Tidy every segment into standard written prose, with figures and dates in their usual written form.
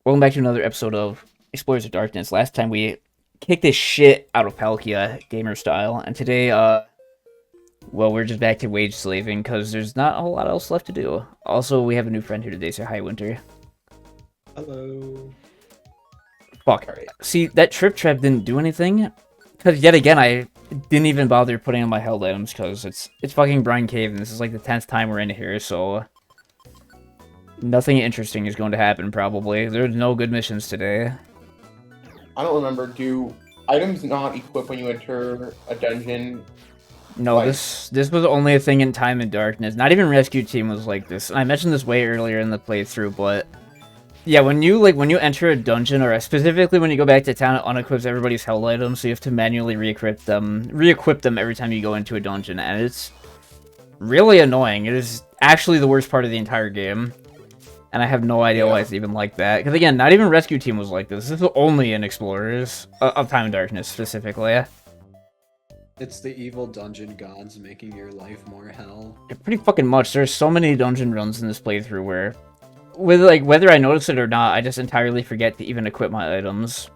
Welcome back to another episode of Explorers of Darkness. Last time we kicked this shit out of Palkia, gamer style, and today, well, we're just back to wage slaving, because there's not a whole lot else left to do. Also, we have a new friend here today, so hi, Winter. Hello. Fuck. Alright. See, that Trip Trap didn't do anything, because yet again, I didn't even bother putting on my held items, because it's fucking Brine Cave, and this is like the 10th time we're in here, so... Nothing interesting is going to happen, probably. There's no good missions today. I don't remember, do items not equip when you enter a dungeon? No, Like- this was only a thing in Time and Darkness. Not even Rescue Team was like this. And I mentioned this way earlier in the playthrough, but... Yeah, when you enter a dungeon, or specifically when you go back to town, it unequips everybody's held items, so you have to manually re-equip them every time you go into a dungeon, and it's really annoying. It is actually the worst part of the entire game. And I have no idea why it's even like that. Because again, not even Rescue Team was like this. This is only in Explorers of Time and Darkness, specifically. It's the evil dungeon gods making your life more hell. Yeah, pretty fucking much. There's so many dungeon runs in this playthrough where, whether I notice it or not, I just entirely forget to even equip my items.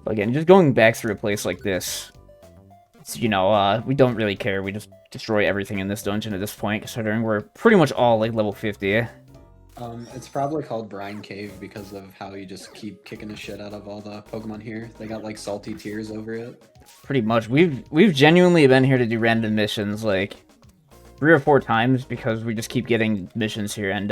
But again, just going back through a place like this, it's, you know, we don't really care. We just destroy everything in this dungeon at this point, considering we're pretty much all like level 50. It's probably called Brine Cave because of how you just keep kicking the shit out of all the Pokemon here. They got like salty tears over it. Pretty much. We've genuinely been here to do random missions like 3 or 4 times because we just keep getting missions here, and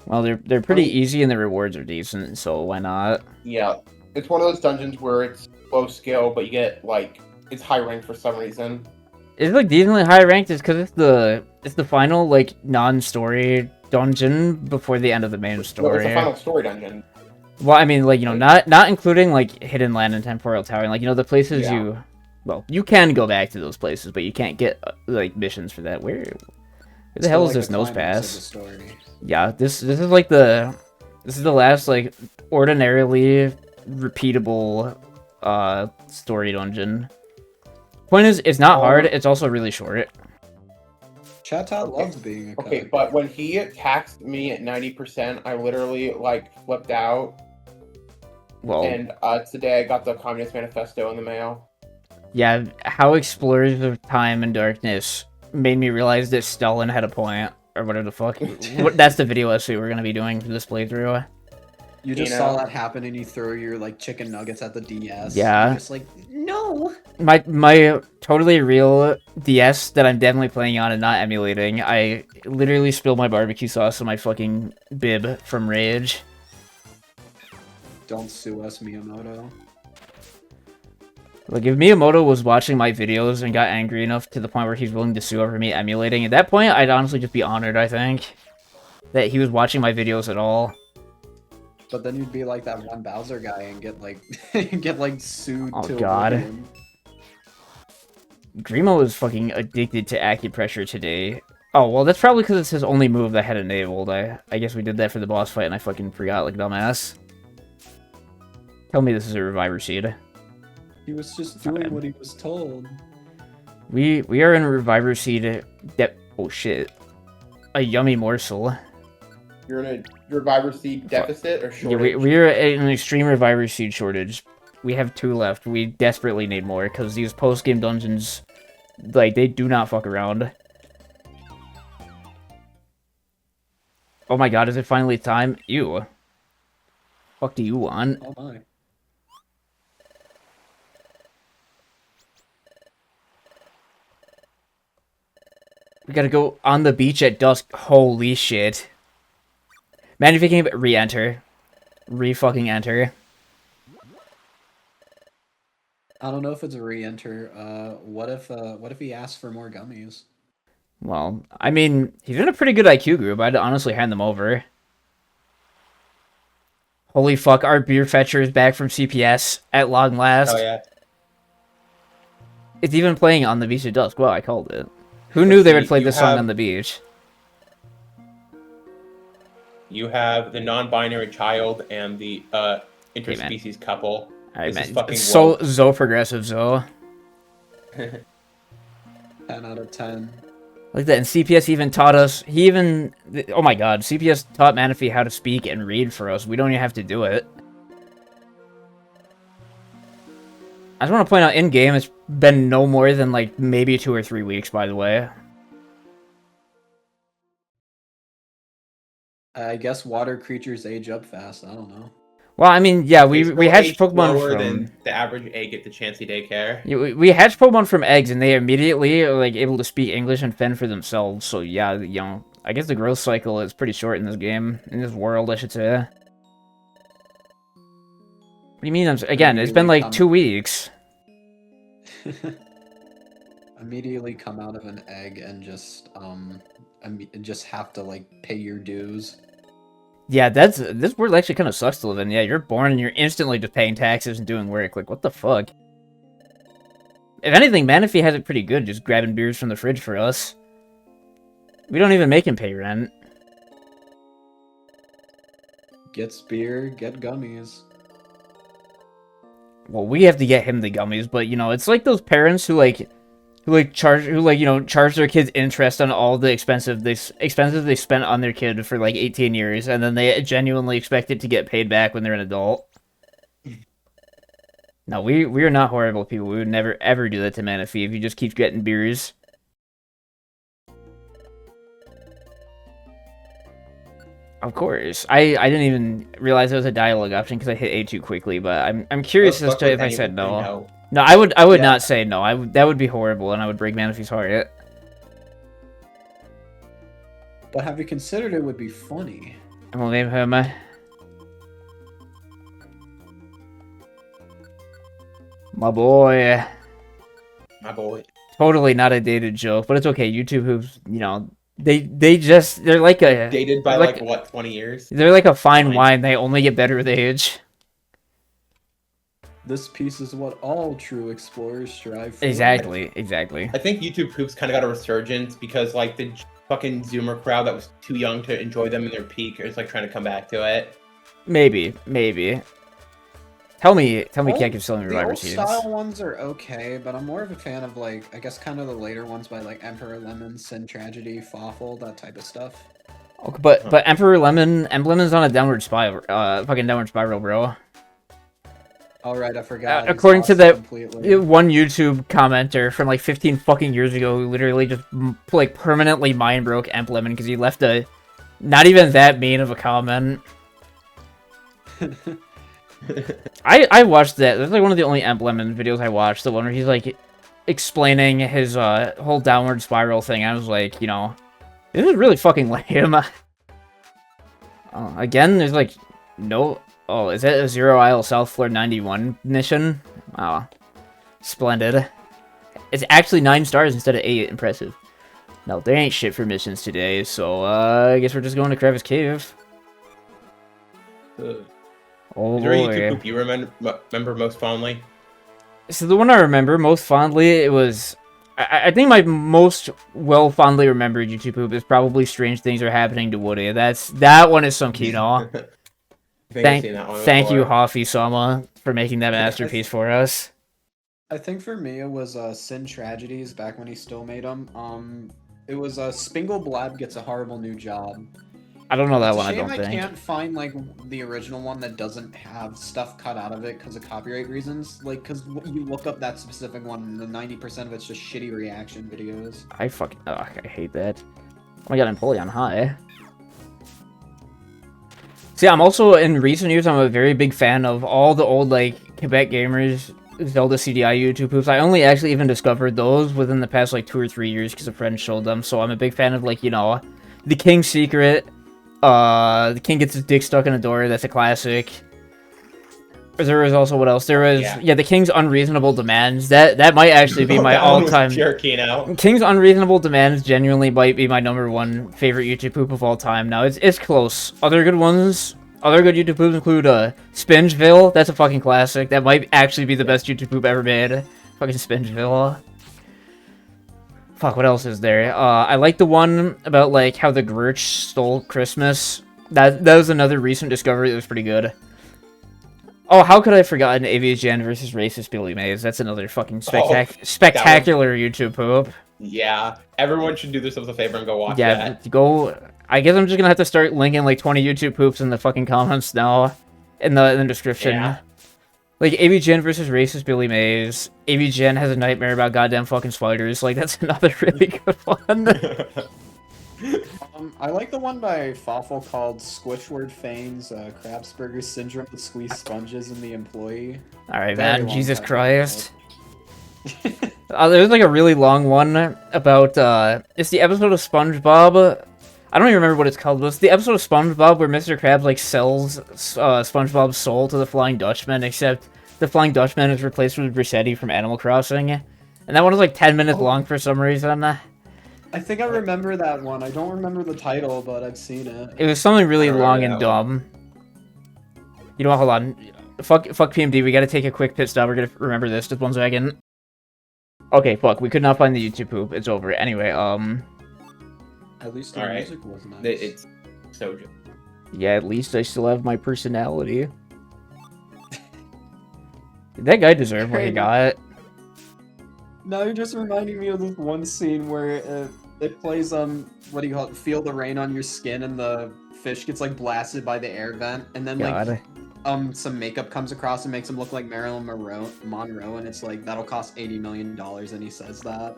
well, they're pretty easy and the rewards are decent, so why not? Yeah, it's one of those dungeons where it's low skill, but you get, like, it's high rank for some reason. It's like decently high ranked is because it's the final like non-story dungeon before the end of the main Well, story. it's the final story dungeon. Well, I mean, like, you know, not including like Hidden Land and Temporal Tower, and like, you know, the places you can go back to those places, but you can't get like missions for that. Where the hell is this nose pass? Yeah, this is like this is the last like ordinarily repeatable story dungeon. Point is, it's not hard. It's also really short. Chatot loves being a Okay, cuck. but when he attacked me at 90%, I literally, like, flipped out. Well, And today I got the Communist Manifesto in the mail. yeah, how Explorers of Time and Darkness made me realize that Stalin had a point, or whatever the fuck. That's the video essay we're gonna be doing for this playthrough. You just You saw know? that happen and you throw your like chicken nuggets at the DS. Yeah. You're just like, no! My totally real DS that I'm definitely playing on and not emulating, I literally spilled my barbecue sauce on my fucking bib from rage. Don't sue us, Miyamoto. Like, if Miyamoto was watching my videos and got angry enough to the point where he's willing to sue over me emulating, at that point, I'd honestly just be honored, I think, that he was watching my videos at all. But then you'd be like that one Bowser guy and get like sued Oh, to God. oblivion. Grimo is fucking addicted to acupressure today. Oh, well, that's probably because it's his only move that I had enabled. I guess we did that for the boss fight and I fucking forgot like a dumbass. Tell me this is a Reviver Seed. He was just Not doing bad. what he was told. We are in a Reviver Seed oh shit. A yummy morsel. You're in a Reviver Seed deficit or Yeah, shortage? we are in an extreme Reviver Seed shortage. We have 2 left. We desperately need more, because these post-game dungeons, like, they do not fuck around. Oh my god, is it finally time? Ew. Fuck do you want? Oh my. We gotta go on the beach at dusk. Holy shit. Man, if you can re-enter. Re-fucking enter. I don't know if it's a re-enter. What if he asks for more gummies? Well, I mean, he's in a pretty good IQ group. I'd honestly hand them over. Holy fuck, our beer fetcher is back from CPS at long last. Oh, yeah. It's even playing on the beach at dusk. Well, I called it. Who knew they would see, play you this song have- on the beach? You have the non-binary child and the interspecies couple. Alright, This is man. fucking So, woke. Zo progressive, Zo. 10 out of 10. Like that, and CPS even taught us, oh my god, CPS taught Manaphy how to speak and read for us. We don't even have to do it. I just want to point out, in-game, it's been no more than, like, maybe 2 or 3 weeks, by the way. I guess water creatures age up fast. I don't know. Well, I mean, yeah, we hatched Pokemon lower from... than the average egg at the Chansey daycare. Yeah, we hatched Pokemon from eggs, and they immediately are, like, able to speak English and fend for themselves. So, yeah, you know, I guess the growth cycle is pretty short in this game. In this world, I should say. What do you mean? Again, it's been, like, 2 weeks. Immediately come out of an egg and just have to, like, pay your dues. Yeah, this world actually kind of sucks to live in. Yeah, you're born and you're instantly just paying taxes and doing work. Like, what the fuck? If anything, Manaphy has it pretty good, just grabbing beers from the fridge for us. We don't even make him pay rent. Get spear, get gummies. Well, we have to get him the gummies, but, you know, it's like those parents who charge their kids interest on all the expenses they spent on their kid for like 18 years, and then they genuinely expect it to get paid back when they're an adult. No, we are not horrible people. We would never ever do that to Manaphy if he just keeps getting beers. Of course. I didn't even realize there was a dialogue option because I hit A too quickly, but I'm curious as to if I said no. No, I would not say no. That would be horrible, and I would break Manaphy's heart. But have you considered it would be funny? I'm gonna name him. My boy. My boy. Totally not a dated joke, but it's okay. YouTube Hoops, you know, they're like a... Dated by like what, 20 years? They're like a fine wine. They only get better with age. This piece is what all true explorers strive for. Exactly. I think YouTube Hoops kind of got a resurgence because like the fucking Zoomer crowd that was too young to enjoy them in their peak is like trying to come back to it. Maybe. Tell me, can't keep selling The reviver old seeds. style ones are okay, but I'm more of a fan of, like, I guess kind of the later ones by, like, Emperor Lemon, Sin Tragedy, Fawful, that type of stuff. Okay, but Emperor Lemon's on a downward spiral, fucking downward spiral, bro. Alright, I forgot. According to that completely. one YouTube commenter from like 15 fucking years ago, who literally just like permanently mind broke Emp Lemon because he left a not even that mean of a comment. I watched that. That's like one of the only Emp Lemon videos I watched. The one where he's like explaining his whole downward spiral thing. I was like, you know, this is really fucking lame. Again, there's like no. Oh, is that a Zero Isle South Floor 91 mission? Oh, splendid. It's actually 9 stars instead of 8. Impressive. No, there ain't shit for missions today, so I guess we're just going to Crevice Cave. Oh, Is there a boy. YouTube Hoop you remember most fondly? So the one I remember most fondly, it was... I think my most fondly remembered YouTube poop is probably Strange Things Are Happening to Woody. That one is some kino. Thank you, Hoffy-sama, for making that masterpiece for us. I think for me it was Sin Tragedies back when he still made them. It was Spingle Blab Gets a Horrible New Job. I don't know that It's a one, I shame don't think. I can't find like the original one that doesn't have stuff cut out of it because of copyright reasons. Like, because you look up that specific one, and the 90% of it's just shitty reaction videos. I hate that. Oh my god, Empoleon, hi. See, I'm also, in recent years, I'm a very big fan of all the old, like, Quebec gamers, Zelda CDI YouTube poops. I only actually even discovered those within the past, like, 2 or 3 years because a friend showed them, so I'm a big fan of, like, you know, The King's Secret, the king gets his dick stuck in a door, that's a classic. There was also, what else? There was, yeah, The King's Unreasonable Demands. That might actually be my all-time... King's Unreasonable Demands genuinely might be my #1 favorite YouTube poop of all time. Now, it's close. Other good ones, other good YouTube poops include, Spingeville. That's a fucking classic. That might actually be the best YouTube poop ever made. Fucking Spingeville. Fuck, what else is there? I like the one about, like, how the Grinch stole Christmas. That was another recent discovery that was pretty good. Oh, how could I have forgotten AVGN versus Racist Billy Mays? That's another fucking spectacular YouTube poop. Yeah, everyone should do themselves a favor and go watch Yeah, that. go. I guess I'm just gonna have to start linking like 20 YouTube poops in the fucking comments now, in the description. Yeah. Like AV Jen versus racist Billy Mays. AV Jen has a nightmare about goddamn fucking spiders. Like that's another really good one. I like the one by Fawful called Squishword Fane's Crabsburger Syndrome with Squeeze Sponges in the Employee. All right, Very man. long Jesus title, Christ. There's like a really long one about it's the episode of SpongeBob. I don't even remember what it's called, but it's the episode of SpongeBob where Mr. Krabs like sells SpongeBob's soul to the Flying Dutchman, except the Flying Dutchman is replaced with Brisetti from Animal Crossing. And that one was like 10 minutes long for some reason. I think I remember that one. I don't remember the title, but I've seen it. It was something really I don't long remember and that dumb. You know what, hold on. Fuck PMD, we gotta take a quick pit stop. We're gonna remember this, just 1 second. Okay, fuck, we could not find the YouTube poop. It's over. Anyway, At least the Alright. music was nice. It's so good. yeah, at least I still have my personality. Did that guy deserve what he got? Now you're just reminding me of this one scene where it plays what do you call it? Feel the rain on your skin, and the fish gets like blasted by the air vent, and then God. like some makeup comes across and makes him look like Marilyn Monroe, and it's like that'll cost $80 million, and he says that.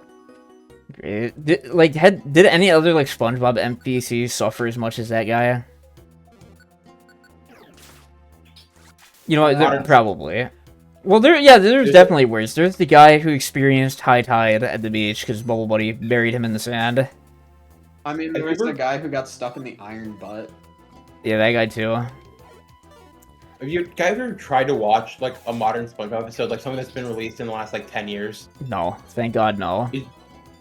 Great. Did any other like SpongeBob NPCs suffer as much as that guy? You know what? Modern- Probably. Well, there's definitely worse. There's the guy who experienced high tide at the beach because Bubble Buddy buried him in the sand. I mean, there was the guy who got stuck in the iron butt. Yeah, that guy too. Have you guys ever tried to watch like a modern SpongeBob episode, like something that's been released in the last like 10 years? No, thank God, no.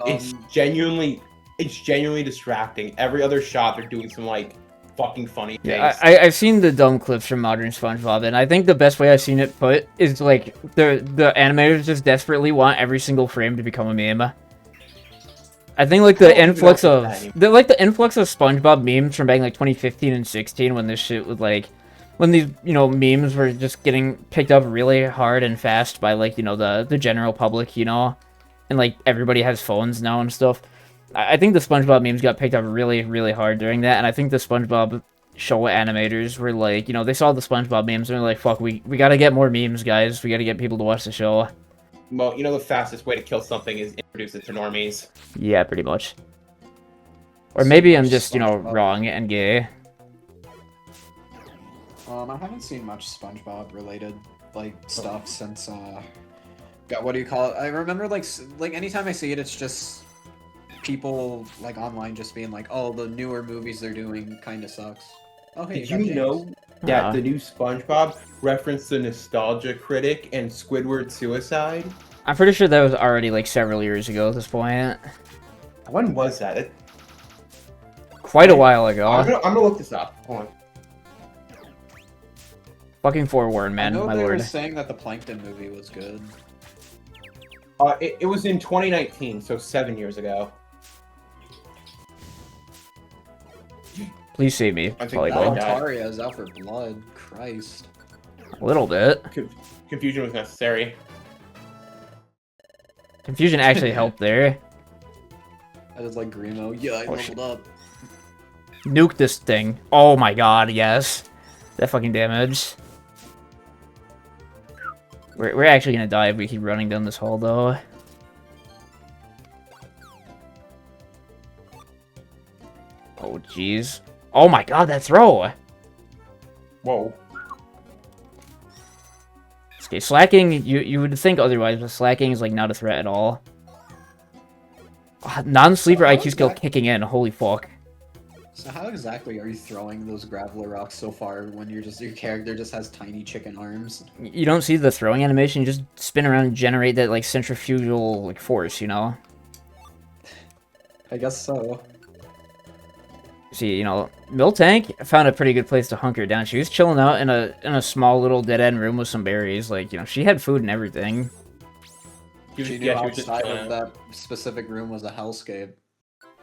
It's genuinely distracting. Every other shot, they're doing some like fucking funny things. Yeah, I've seen the dumb clips from modern SpongeBob, and I think the best way I've seen it put is like the animators just desperately want every single frame to become a meme. I think like the influx of the influx of SpongeBob memes from back in like 2015 and 16 when this shit was like when these memes were just getting picked up really hard and fast by like the general public, and like everybody has phones now and stuff. I think the SpongeBob memes got picked up really, really hard during that, and I think the SpongeBob show animators were like, they saw the SpongeBob memes and they're like, fuck, we gotta get more memes, guys. We gotta get people to watch the show. Well, the fastest way to kill something is introduce it to normies. Yeah, pretty much. Or maybe I'm just, wrong and gay. I haven't seen much SpongeBob related like stuff since God, what do you call it? I remember like anytime I see it, it's just people like online just being like, "Oh, the newer movies they're doing kind of sucks." Oh, hey, Did got you James. know that the new SpongeBob referenced the Nostalgia Critic and Squidward suicide? I'm pretty sure that was already like several years ago at this point. When was that? Quite a while ago. I'm gonna look this up. Hold on. Fucking forewarn, I man, know my they were lord. saying that the Plankton movie was good. It was in 2019, so 7 years ago. Please save me, I think volleyball. that- Altaria is out for blood. Christ. A little bit. Confusion was necessary. Confusion actually helped there. I just like Grimo. Yeah, I Oh, leveled shit. up. Nuke this thing. Oh my god, yes. That fucking damage. We're actually gonna die if we keep running down this hall, though. Oh, jeez. Oh my god, that throw! Whoa. Okay, slacking, you would think otherwise, but slacking is, like, not a threat at all. Non-sleeper How IQ is skill that? kicking in, holy fuck. So how exactly are you throwing those graveler rocks so far when your character just has tiny chicken arms? You don't see the throwing animation, you just spin around and generate that, like, centrifugal, like, force, I guess so. See, Miltank found a pretty good place to hunker down. She was chilling out in a small little dead-end room with some berries. Like, she had food and everything. She knew outside of that specific room was a hellscape.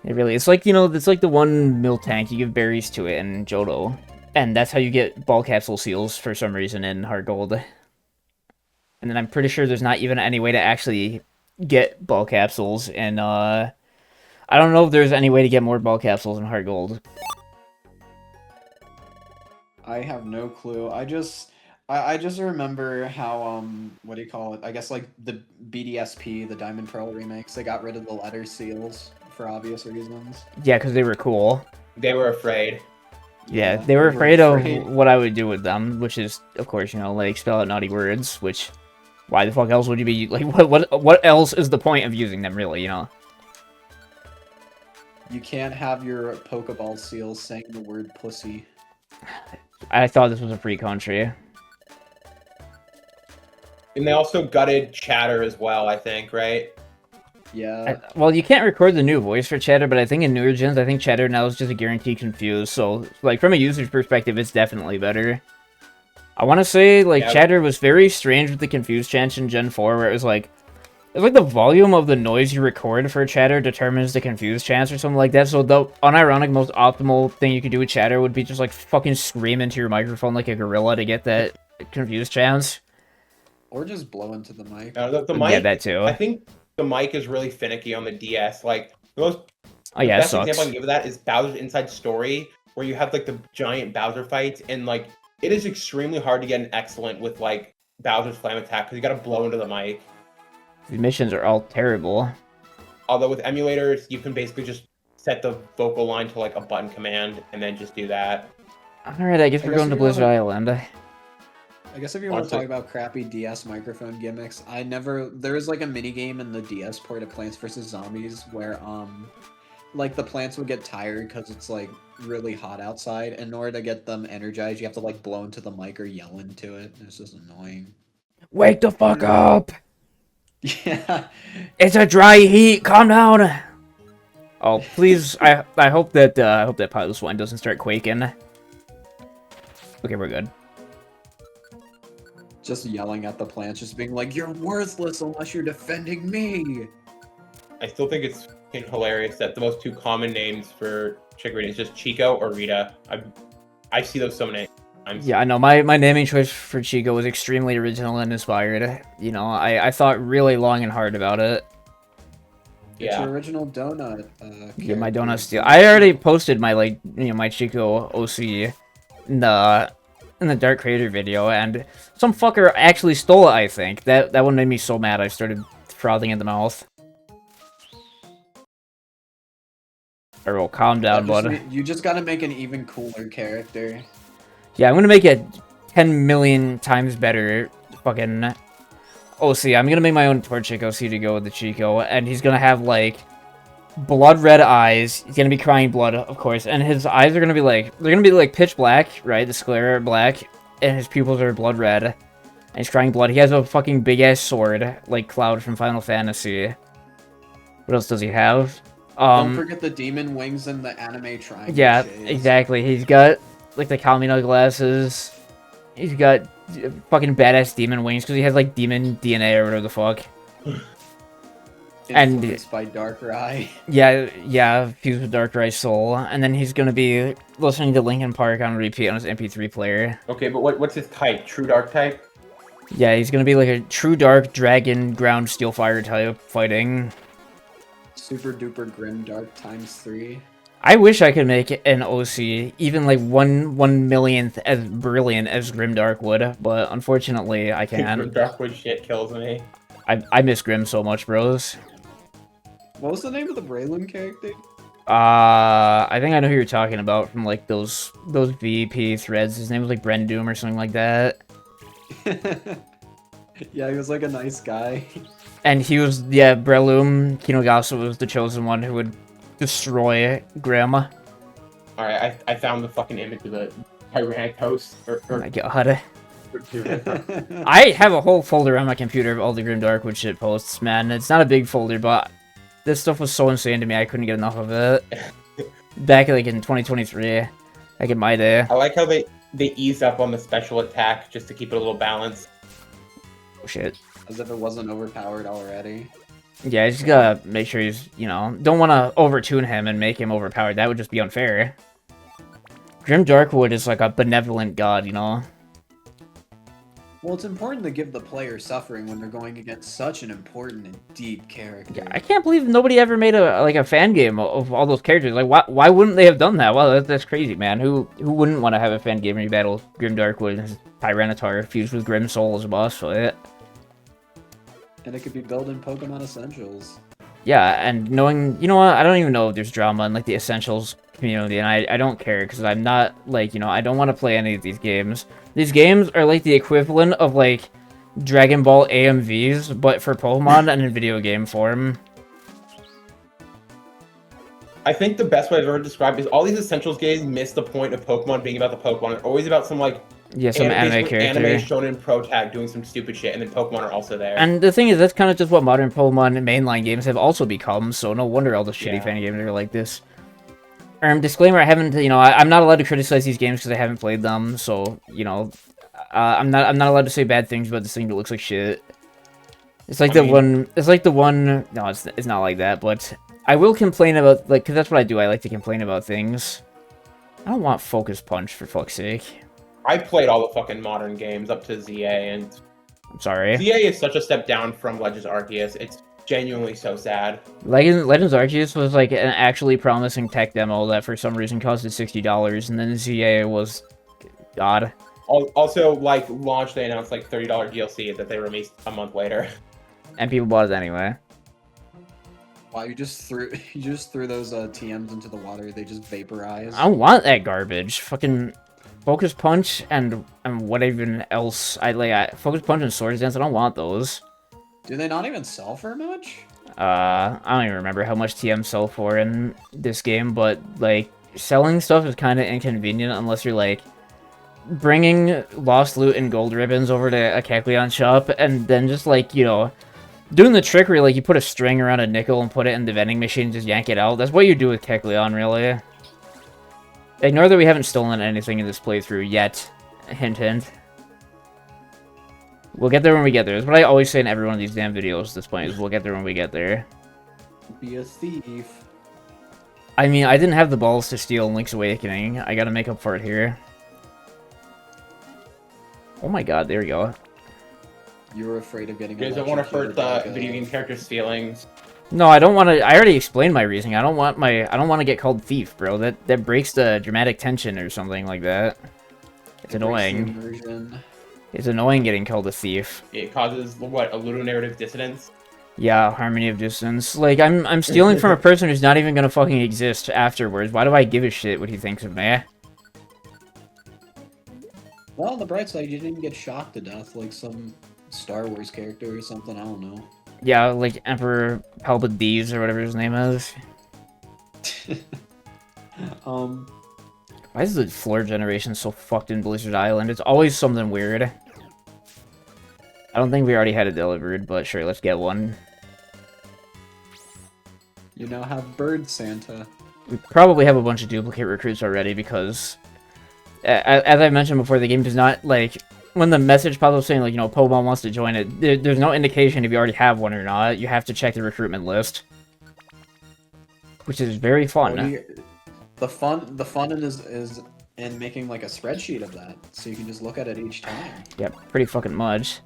It really, it's like, it's like the one Miltank, you give berries to it in Johto. And that's how you get ball capsule seals for some reason in Heart Gold. And then I'm pretty sure there's not even any way to actually get ball capsules, and I don't know if there's any way to get more ball capsules in Heart Gold. I have no clue. I just remember how what do you call it? I guess like the BDSP, the Diamond Pearl remakes, they got rid of the letter seals for obvious reasons. Yeah, because they were cool. They were afraid. Yeah, they were afraid of what I would do with them, which is, of course, you know, like spell out naughty words. Which, why the fuck else would you be like? What else is the point of using them, really? You know. You can't have your Pokeball seals saying the word pussy. I thought this was a free country. And they also gutted Chatter as well, I think, right? Yeah. Well, you can't record the new voice for Chatter, but I think in newer gens, I think Chatter now is just a guaranteed confuse. So, like, from a user's perspective, it's definitely better. I want to say, like, Yeah. Chatter was very strange with the confuse chance in Gen 4, where it was like the volume of the noise you record for Chatter determines the confuse chance or something like that. So the unironic, most optimal thing you could do with Chatter would be just, like, fucking scream into your microphone like a gorilla to get that confuse chance. Or just blow into the mic. The mic, Yeah, that too. I think the mic is really finicky on the DS. Like, the most Oh yeah, it best sucks. example I can give of that is Bowser's Inside Story, where you have, like, the giant Bowser fights, and, like, it is extremely hard to get an excellent with, like, Bowser's Flame Attack, because you gotta blow into the mic. The missions are all terrible. Although with emulators, you can basically just set the vocal line to, like, a button command, and then just do that. Alright, I guess we're going to you Blizzard wanna- Island. I guess if you want to Honestly- talk about crappy DS microphone gimmicks, there was like a mini game in the DS port of Plants vs Zombies where like the plants would get tired because it's like really hot outside. In order to get them energized, you have to like blow into the mic or yell into it. It's just annoying. Wake the fuck up! Yeah. It's a dry heat. Calm down. Oh, please! I hope that Pilot Swine doesn't start quaking. Okay, we're good. Just yelling at the plants, just being like, "You're worthless unless you're defending me." I still think it's fucking hilarious that the most two common names for Chikorita is just Chico or Rita. I see those so many times. Yeah, I know. My naming choice for Chico was extremely original and inspired. You know, I thought really long and hard about it. It's Yeah. your original donut. Yeah, my character. donut steal. I already posted my my Chico OC in the Dark Creator video, and some fucker actually stole it. I think that one made me so mad. I started frothing at the mouth. Alright, well, calm down, bud. You just gotta make an even cooler character. Yeah, I'm gonna make it 10 million times better. Fucking OC. I'm gonna make my own Torchic OC to go with the Chico, and he's gonna have like blood red eyes. He's gonna be crying blood, of course, and his eyes are gonna be like pitch black, right? The sclera are black, and his pupils are blood red, and he's crying blood. He has a fucking big ass sword, like Cloud from Final Fantasy. What else does he have? Don't forget the demon wings and the anime triangle. Yeah, shades. exactly. He's got like the Kamino glasses. He's got fucking badass demon wings because he has like demon DNA or whatever the fuck. Influenced by Darkrai. Yeah, fused with Darkrai Soul, and then he's gonna be listening to Linkin Park on repeat on his MP3 player. Okay, but what's his type? True Dark type? Yeah, he's gonna be like a true Dark Dragon Ground Steel Fire type fighting. Super duper grim dark ×3. I wish I could make an OC even like one millionth as brilliant as Grimdark would, but unfortunately I can't. Darkwood shit kills me. I miss Grim so much, bros. What was the name of the Braylon character? I think I know who you're talking about from like those VP threads. His name was like Brendoom or something like that. Yeah, he was like a nice guy. And he was, yeah, Breloom Kinogasa was the chosen one who would destroy Grim. Oh Alright, I found the fucking image of the Tyrannic host. my god. I have a whole folder on my computer of all the Grim Darkwood shit posts, man. It's not a big folder, but this stuff was so insane to me, I couldn't get enough of it. Back like in 2023, like in my day. I like how they ease up on the special attack just to keep it a little balanced. Oh shit. As if it wasn't overpowered already. Yeah, you just gotta make sure he's, you know, don't want to overtune him and make him overpowered. That would just be unfair. Grim Darkwood is like a benevolent god, you know? Well, it's important to give the player suffering when they're going against such an important and deep character. Yeah, I can't believe nobody ever made a fan game of all those characters. Like, why wouldn't they have done that? Well, that's crazy, man. Who wouldn't want to have a fan game where you battle Grim Darkwood and Tyranitar fused with Grim Soul as a boss fight? And it could be built in Pokemon Essentials. Yeah, and knowing, you know what, I don't even know if there's drama in, like, the Essentials community, and I don't care, because I'm not, like, you know, I don't want to play any of these games. These games are, like, the equivalent of, like, Dragon Ball AMVs, but for Pokemon and in video game form. I think the best way I've ever described is all these Essentials games miss the point of Pokemon being about the Pokemon. It's always about some, like, Yeah, some anime character. Anime shonen pro tag doing some stupid shit, and then Pokemon are also there. And the thing is, that's kind of just what modern Pokemon mainline games have also become, so no wonder all the shitty fan games are like this. Disclaimer, I haven't, you know, I'm not allowed to criticize these games because I haven't played them, so, you know, I'm not allowed to say bad things about this thing that looks like shit. It's like no, it's not like that, but I will complain about, like, because that's what I do, I like to complain about things. I don't want Focus Punch, for fuck's sake. I played all the fucking modern games up to ZA, and I'm sorry. ZA is such a step down from Legends Arceus. It's genuinely so sad. Legends Arceus was like an actually promising tech demo that for some reason costed $60, and then ZA was god. Also, like, launch, they announced like $30 DLC that they released a month later. And people bought it anyway. Wow, you just threw those TMs into the water. They just vaporize. I don't want that garbage. Fucking Focus Punch and what even else Focus Punch and Swords Dance, I don't want those. Do they not even sell for much? I don't even remember how much TM sell for in this game, but like selling stuff is kind of inconvenient unless you're like bringing lost loot and gold ribbons over to a Kecleon shop and then just like, you know, doing the trick where like you put a string around a nickel and put it in the vending machine and just yank it out. That's what you do with Kecleon, really. Ignore that we haven't stolen anything in this playthrough yet. Hint, hint. We'll get there when we get there. That's what I always say in every one of these damn videos at this point, is we'll get there when we get there. Be a thief. I mean, I didn't have the balls to steal Link's Awakening. I gotta make up for it here. Oh my god, there we go. You were afraid of getting. You guys don't want to hurt the video game character's feelings. No, I don't want to. I already explained my reasoning. I don't want to get called thief, bro. That breaks the dramatic tension or something like that. It's annoying. It's annoying getting called a thief. It causes what, a ludonarrative dissonance? Yeah, harmony of distance. Like I'm stealing from a person who's not even gonna fucking exist afterwards. Why do I give a shit what he thinks of me? Well, on the bright side, you didn't get shocked to death like some Star Wars character or something. I don't know. Yeah, like Emperor Palpatine or whatever his name is. Why is the floor generation so fucked in Blizzard Island? It's always something weird. I don't think we already had it delivered, but sure, let's get one. You now have Bird Santa. We probably have a bunch of duplicate recruits already because, as I mentioned before, the game does not, like, when the message pops up saying, like, you know, Pokemon wants to join it, there's no indication if you already have one or not. You have to check the recruitment list. Which is very fun. Well, the fun is in making, like, a spreadsheet of that, so you can just look at it each time. Yep, pretty fucking much.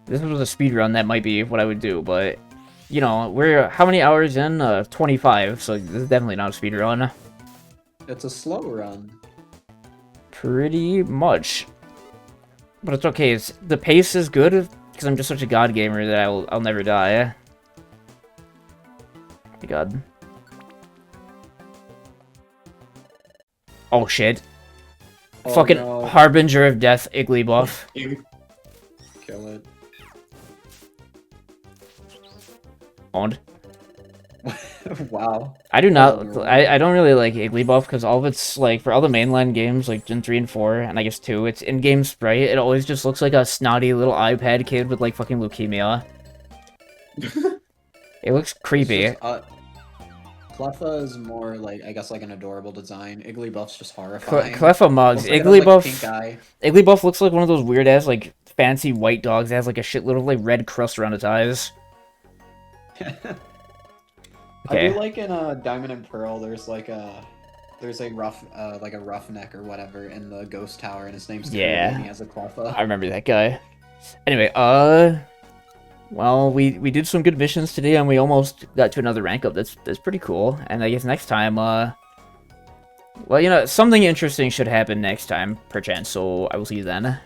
If this was a speedrun, that might be what I would do, but, you know, we're how many hours in? 25, so this is definitely not a speedrun. It's a slow run. Pretty much. But it's okay, the pace is good, because I'm just such a god gamer that I'll never die. Oh my god. Oh shit. Oh, Fucking no. Harbinger of Death, Igglybuff. Kill it. Owned. Wow. I do not. I don't really like Igglybuff because all of its like for all the mainline games like Gen 3 and 4 and I guess 2, its in-game sprite. It always just looks like a snotty little iPad kid with like fucking leukemia. It looks creepy. Cleffa is more like I guess like an adorable design. Igglybuff's just horrifying. Cleffa mugs. Like Igglybuff. pink eye. Igglybuff looks like one of those weird ass like fancy white dogs that has like a shitload of like red crust around its eyes. Okay. I do like in Diamond and Pearl, there's like a There's a like a roughneck or whatever in the ghost tower, and his name's Cody, Yeah. and he has a cleffa. I remember that guy. Anyway, well, we did some good missions today, and we almost got to another rank up. That's pretty cool. And I guess next time, well, something interesting should happen next time, perchance. So I will see you then.